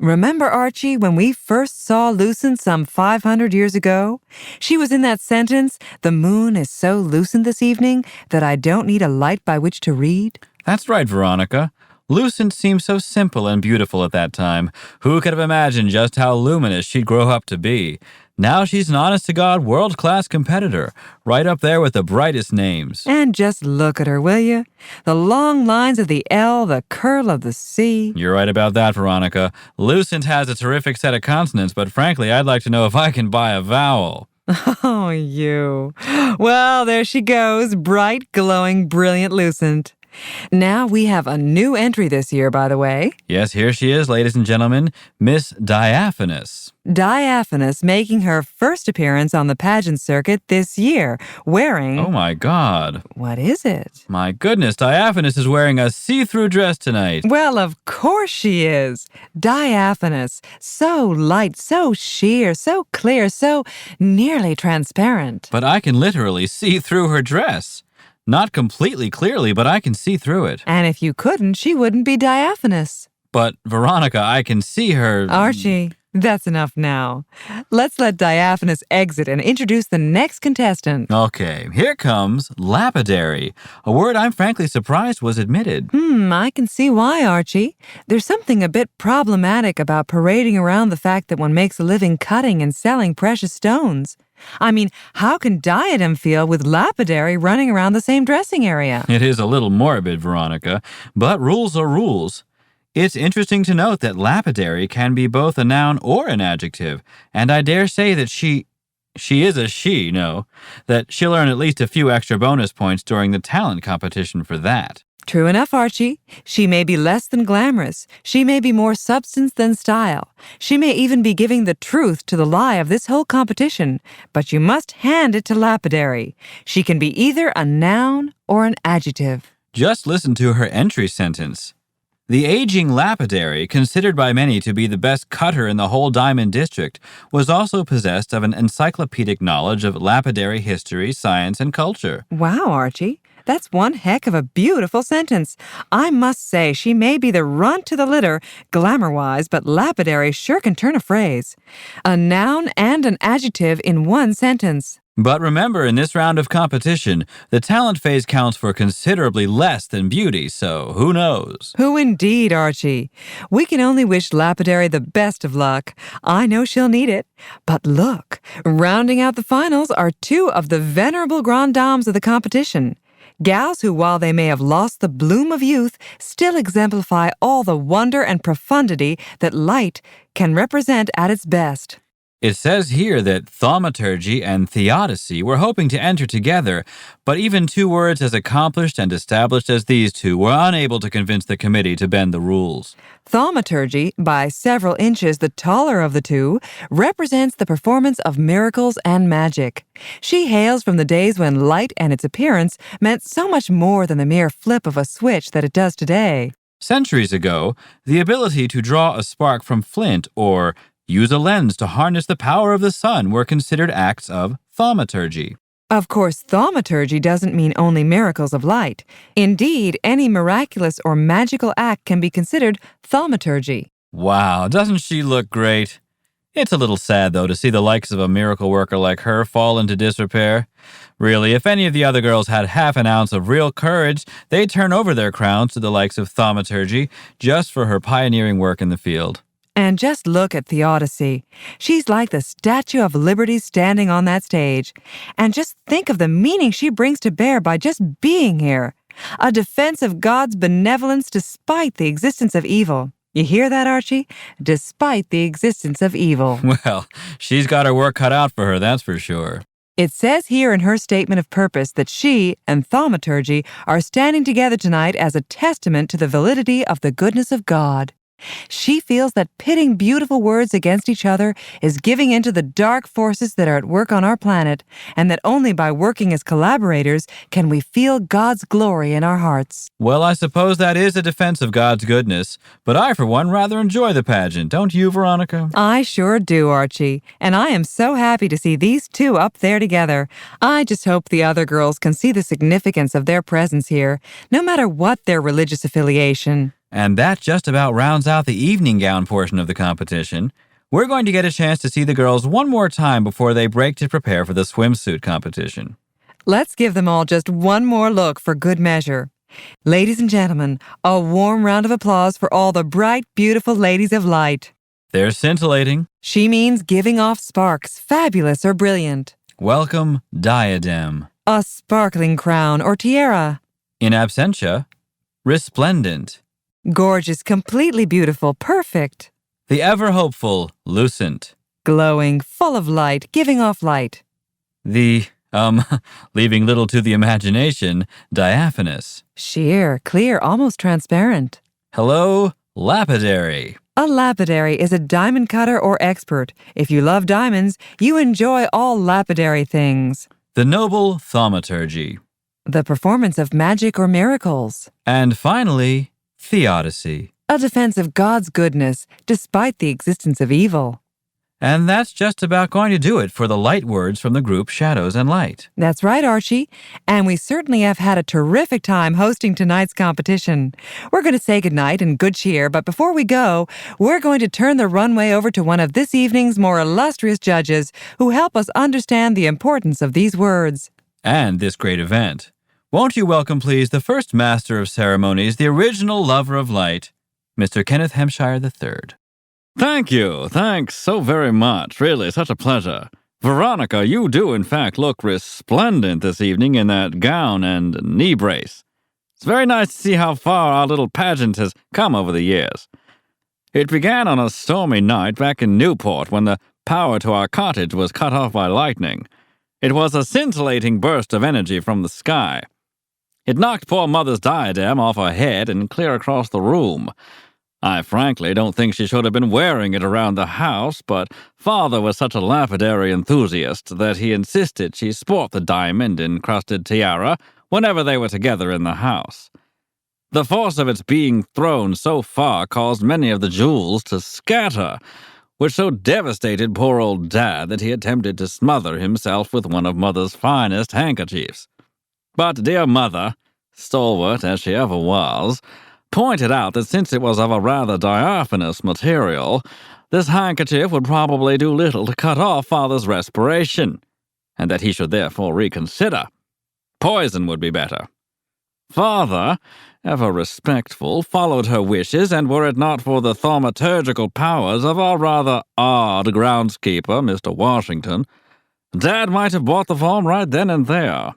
Speaker 2: Remember, Archie, when we first saw Lucent some 500 years ago? She was in that sentence, "The moon is so lucent this evening that I don't need a light by which to read."
Speaker 1: That's right, Veronica. Lucent seemed so simple and beautiful at that time. Who could have imagined just how luminous she'd grow up to be? Now she's an honest-to-God world-class competitor, right up there with the brightest names.
Speaker 2: And just look at her, will you? The long lines of the L, the curl of the C.
Speaker 1: You're right about that, Veronica. Lucent has a terrific set of consonants, but frankly, I'd like to know if I can buy a vowel.
Speaker 2: Oh, you. Well, there she goes, bright, glowing, brilliant Lucent. Now we have a new entry this year, by the way.
Speaker 1: Yes, here she is, ladies and gentlemen, Miss Diaphanous.
Speaker 2: Diaphanous making her first appearance on the pageant circuit this year, wearing...
Speaker 1: Oh my God.
Speaker 2: What is it?
Speaker 1: My goodness, Diaphanous is wearing a see-through dress tonight.
Speaker 2: Well, of course she is. Diaphanous. So light, so sheer, so clear, so nearly transparent.
Speaker 1: But I can literally see through her dress. Not completely clearly, but I can see through it.
Speaker 2: And if you couldn't, she wouldn't be diaphanous.
Speaker 1: But, Veronica, I can see her...
Speaker 2: Archie, that's enough now. Let's let Diaphanous exit and introduce the next contestant.
Speaker 1: Okay, here comes lapidary, a word I'm frankly surprised was admitted.
Speaker 2: I can see why, Archie. There's something a bit problematic about parading around the fact that one makes a living cutting and selling precious stones. I mean, how can Diadem feel with lapidary running around the same dressing area?
Speaker 1: It is a little morbid, Veronica, but rules are rules. It's interesting to note that lapidary can be both a noun or an adjective, and I dare say that she is a she, no, that she'll earn at least a few extra bonus points during the talent competition for that.
Speaker 2: True enough, Archie. She may be less than glamorous. She may be more substance than style. She may even be giving the truth to the lie of this whole competition. But you must hand it to lapidary. She can be either a noun or an adjective.
Speaker 1: Just listen to her entry sentence. The aging lapidary, considered by many to be the best cutter in the whole Diamond District, was also possessed of an encyclopedic knowledge of lapidary history, science, and culture.
Speaker 2: Wow, Archie. That's one heck of a beautiful sentence. I must say she may be the runt to the litter, glamour-wise, but lapidary sure can turn a phrase. A noun and an adjective in one sentence.
Speaker 1: But remember, in this round of competition, the talent phase counts for considerably less than beauty, so who knows?
Speaker 2: Who indeed, Archie? We can only wish lapidary the best of luck. I know she'll need it. But look, rounding out the finals are two of the venerable grand dames of the competition. Gals who, while they may have lost the bloom of youth, still exemplify all the wonder and profundity that light can represent at its best.
Speaker 1: It says here that thaumaturgy and theodicy were hoping to enter together, but even two words as accomplished and established as these two were unable to convince the committee to bend the rules.
Speaker 2: Thaumaturgy, by several inches the taller of the two, represents the performance of miracles and magic. She hails from the days when light and its appearance meant so much more than the mere flip of a switch that it does today.
Speaker 1: Centuries ago, the ability to draw a spark from flint or use a lens to harness the power of the sun were considered acts of thaumaturgy.
Speaker 2: Of course, thaumaturgy doesn't mean only miracles of light. Indeed, any miraculous or magical act can be considered thaumaturgy.
Speaker 1: Wow, doesn't she look great? It's a little sad, though, to see the likes of a miracle worker like her fall into disrepair. Really, if any of the other girls had half an ounce of real courage, they'd turn over their crowns to the likes of thaumaturgy just for her pioneering work in the field.
Speaker 2: And just look at Theodicy. She's like the Statue of Liberty standing on that stage. And just think of the meaning she brings to bear by just being here. A defense of God's benevolence despite the existence of evil. You hear that, Archie? Despite the existence of evil.
Speaker 1: Well, she's got her work cut out for her, that's for sure.
Speaker 2: It says here in her statement of purpose that she and thaumaturgy are standing together tonight as a testament to the validity of the goodness of God. She feels that pitting beautiful words against each other is giving in to the dark forces that are at work on our planet, and that only by working as collaborators can we feel God's glory in our hearts.
Speaker 1: Well, I suppose that is a defense of God's goodness, but I, for one, rather enjoy the pageant. Don't you, Veronica?
Speaker 2: I sure do, Archie, and I am so happy to see these two up there together. I just hope the other girls can see the significance of their presence here, no matter what their religious affiliation.
Speaker 1: And that just about rounds out the evening gown portion of the competition. We're going to get a chance to see the girls one more time before they break to prepare for the swimsuit competition.
Speaker 2: Let's give them all just one more look for good measure. Ladies and gentlemen, a warm round of applause for all the bright, beautiful ladies of light.
Speaker 1: They're scintillating.
Speaker 2: She means giving off sparks, fabulous or brilliant.
Speaker 1: Welcome, diadem.
Speaker 2: A sparkling crown or tiara.
Speaker 1: In absentia, resplendent.
Speaker 2: Gorgeous, completely beautiful, perfect.
Speaker 1: The ever-hopeful, lucent.
Speaker 2: Glowing, full of light, giving off light.
Speaker 1: The, leaving little to the imagination, diaphanous.
Speaker 2: Sheer, clear, almost transparent.
Speaker 1: Hello, lapidary.
Speaker 2: A lapidary is a diamond cutter or expert. If you love diamonds, you enjoy all lapidary things.
Speaker 1: The noble thaumaturgy.
Speaker 2: The performance of magic or miracles.
Speaker 1: And finally, theodicy.
Speaker 2: A defense of God's goodness, despite the existence of evil.
Speaker 1: And that's just about going to do it for the light words from the group Shadows and Light.
Speaker 2: That's right, Archie. And we certainly have had a terrific time hosting tonight's competition. We're going to say goodnight and good cheer, but before we go, we're going to turn the runway over to one of this evening's more illustrious judges who help us understand the importance of these words.
Speaker 1: And this great event. Won't you welcome, please, the first master of ceremonies, the original lover of light, Mr. Kenneth Hampshire III.
Speaker 3: Thank you. Thanks so very much. Really, such a pleasure. Veronica, you do in fact look resplendent this evening in that gown and knee brace. It's very nice to see how far our little pageant has come over the years. It began on a stormy night back in Newport when the power to our cottage was cut off by lightning. It was a scintillating burst of energy from the sky. It knocked poor Mother's diadem off her head and clear across the room. I frankly don't think she should have been wearing it around the house, but Father was such a lapidary enthusiast that he insisted she sport the diamond-encrusted tiara whenever they were together in the house. The force of its being thrown so far caused many of the jewels to scatter, which so devastated poor old Dad that he attempted to smother himself with one of Mother's finest handkerchiefs. But dear Mother, stalwart as she ever was, pointed out that since it was of a rather diaphanous material, this handkerchief would probably do little to cut off Father's respiration, and that he should therefore reconsider. Poison would be better. Father, ever respectful, followed her wishes, and were it not for the thaumaturgical powers of our rather odd groundskeeper, Mr. Washington, Dad might have bought the form right then and there.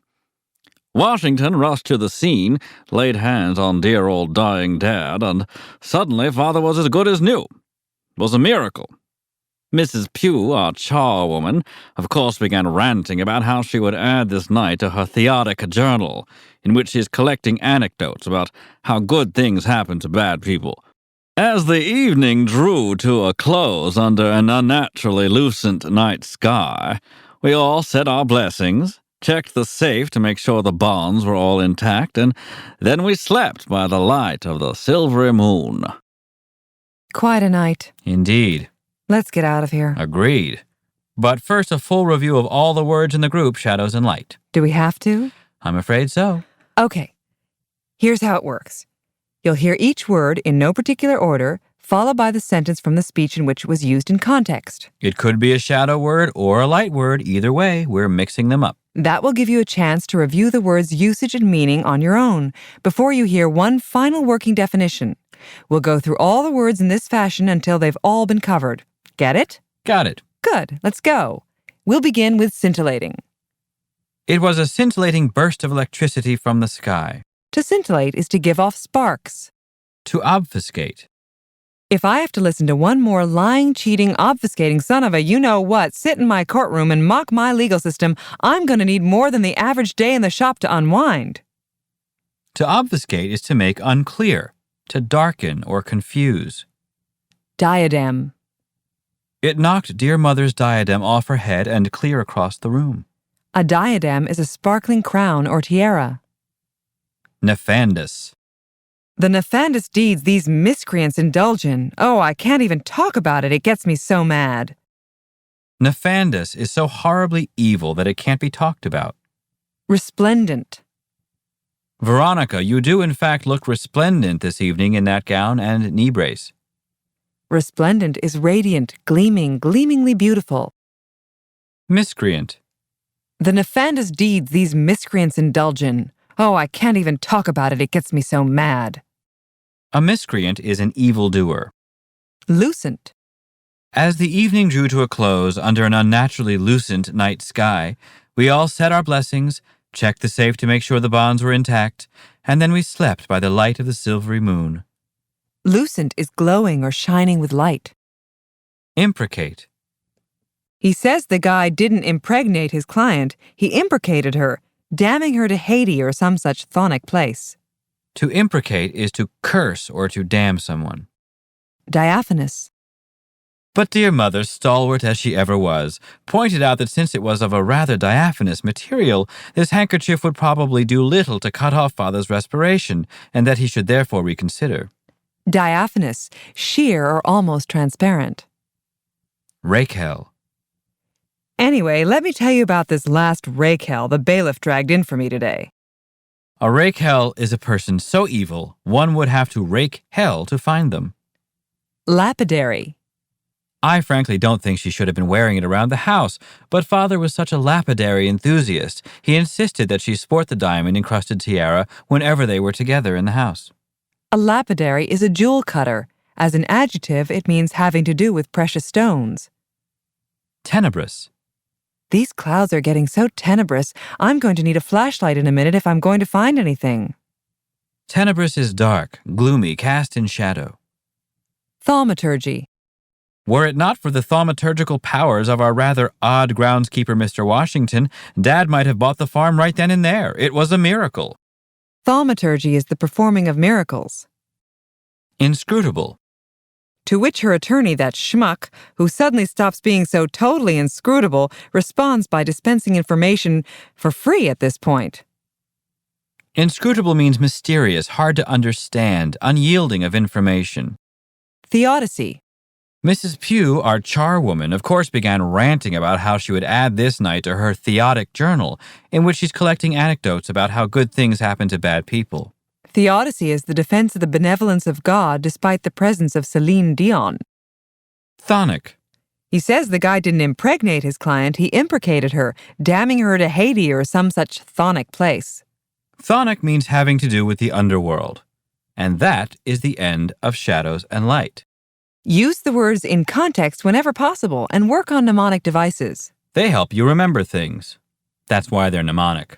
Speaker 3: Washington rushed to the scene, laid hands on dear old dying Dad, and suddenly Father was as good as new. It was a miracle. Mrs. Pugh, our charwoman, of course began ranting about how she would add this night to her theodic journal, in which she is collecting anecdotes about how good things happen to bad people. As the evening drew to a close under an unnaturally lucent night sky, we all said our blessings, checked the safe to make sure the bonds were all intact, and then we slept by the light of the silvery moon.
Speaker 2: Quite a night.
Speaker 1: Indeed.
Speaker 2: Let's get out of here.
Speaker 1: Agreed. But first, a full review of all the words in the group Shadows and Light.
Speaker 2: Do we have to?
Speaker 1: I'm afraid so.
Speaker 2: Okay. Here's how it works. You'll hear each word in no particular order, followed by the sentence from the speech in which it was used in context.
Speaker 1: It could be a shadow word or a light word. Either way, we're mixing them up.
Speaker 2: That will give you a chance to review the word's usage and meaning on your own before you hear one final working definition. We'll go through all the words in this fashion until they've all been covered. Get it?
Speaker 1: Got it.
Speaker 2: Good. Let's go. We'll begin with scintillating.
Speaker 1: It was a scintillating burst of electricity from the sky.
Speaker 2: To scintillate is to give off sparks.
Speaker 1: To obfuscate.
Speaker 2: If I have to listen to one more lying, cheating, obfuscating son of a you-know-what sit in my courtroom and mock my legal system, I'm going to need more than the average day in the shop to unwind.
Speaker 1: To obfuscate is to make unclear, to darken or confuse.
Speaker 2: Diadem.
Speaker 1: It knocked dear mother's diadem off her head and clear across the room.
Speaker 2: A diadem is a sparkling crown or tiara.
Speaker 1: Nefandous.
Speaker 2: The nefandous deeds these miscreants indulge in. Oh, I can't even talk about it. It gets me so mad.
Speaker 1: Nefandous is so horribly evil that it can't be talked about.
Speaker 2: Resplendent.
Speaker 1: Veronica, you do in fact look resplendent this evening in that gown and knee brace.
Speaker 2: Resplendent is radiant, gleaming, gleamingly beautiful.
Speaker 1: Miscreant.
Speaker 2: The nefandous deeds these miscreants indulge in. Oh, I can't even talk about it. It gets me so mad.
Speaker 1: A miscreant is an evildoer.
Speaker 2: Lucent.
Speaker 1: As the evening drew to a close under an unnaturally lucent night sky, we all said our blessings, checked the safe to make sure the bonds were intact, and then we slept by the light of the silvery moon.
Speaker 2: Lucent is glowing or shining with light.
Speaker 1: Imprecate.
Speaker 2: He says the guy didn't impregnate his client. He imprecated her, damning her to Hades or some such chthonic place.
Speaker 1: To imprecate is to curse or to damn someone.
Speaker 2: Diaphanous.
Speaker 1: But dear mother, stalwart as she ever was, pointed out that since it was of a rather diaphanous material, this handkerchief would probably do little to cut off father's respiration, and that he should therefore reconsider.
Speaker 2: Diaphanous, sheer or almost transparent.
Speaker 1: Rakehell.
Speaker 2: Anyway, let me tell you about this last rakehell the bailiff dragged in for me today.
Speaker 1: A rakehell is a person so evil, one would have to rake hell to find them.
Speaker 2: Lapidary.
Speaker 1: I frankly don't think she should have been wearing it around the house, but father was such a lapidary enthusiast, he insisted that she sport the diamond-encrusted tiara whenever they were together in the house.
Speaker 2: A lapidary is a jewel cutter. As an adjective, it means having to do with precious stones.
Speaker 1: Tenebrous.
Speaker 2: These clouds are getting so tenebrous, I'm going to need a flashlight in a minute if I'm going to find anything.
Speaker 1: Tenebrous is dark, gloomy, cast in shadow.
Speaker 2: Thaumaturgy.
Speaker 1: Were it not for the thaumaturgical powers of our rather odd groundskeeper, Mr. Washington, Dad might have bought the farm right then and there. It was a miracle.
Speaker 2: Thaumaturgy is the performing of miracles.
Speaker 1: Inscrutable.
Speaker 2: To which her attorney, that schmuck, who suddenly stops being so totally inscrutable, responds by dispensing information for free at this point.
Speaker 1: Inscrutable means mysterious, hard to understand, unyielding of information.
Speaker 2: Theodicy.
Speaker 1: Mrs. Pugh, our charwoman, of course began ranting about how she would add this night to her theodic journal, in which she's collecting anecdotes about how good things happen to bad people.
Speaker 2: Theodicy is the defense of the benevolence of God despite the presence of Celine Dion.
Speaker 1: Chthonic.
Speaker 2: He says the guy didn't impregnate his client, he imprecated her, damning her to Hades or some such chthonic place.
Speaker 1: Chthonic means having to do with the underworld. And that is the end of Shadows and Light.
Speaker 2: Use the words in context whenever possible and work on mnemonic devices.
Speaker 1: They help you remember things. That's why they're mnemonic.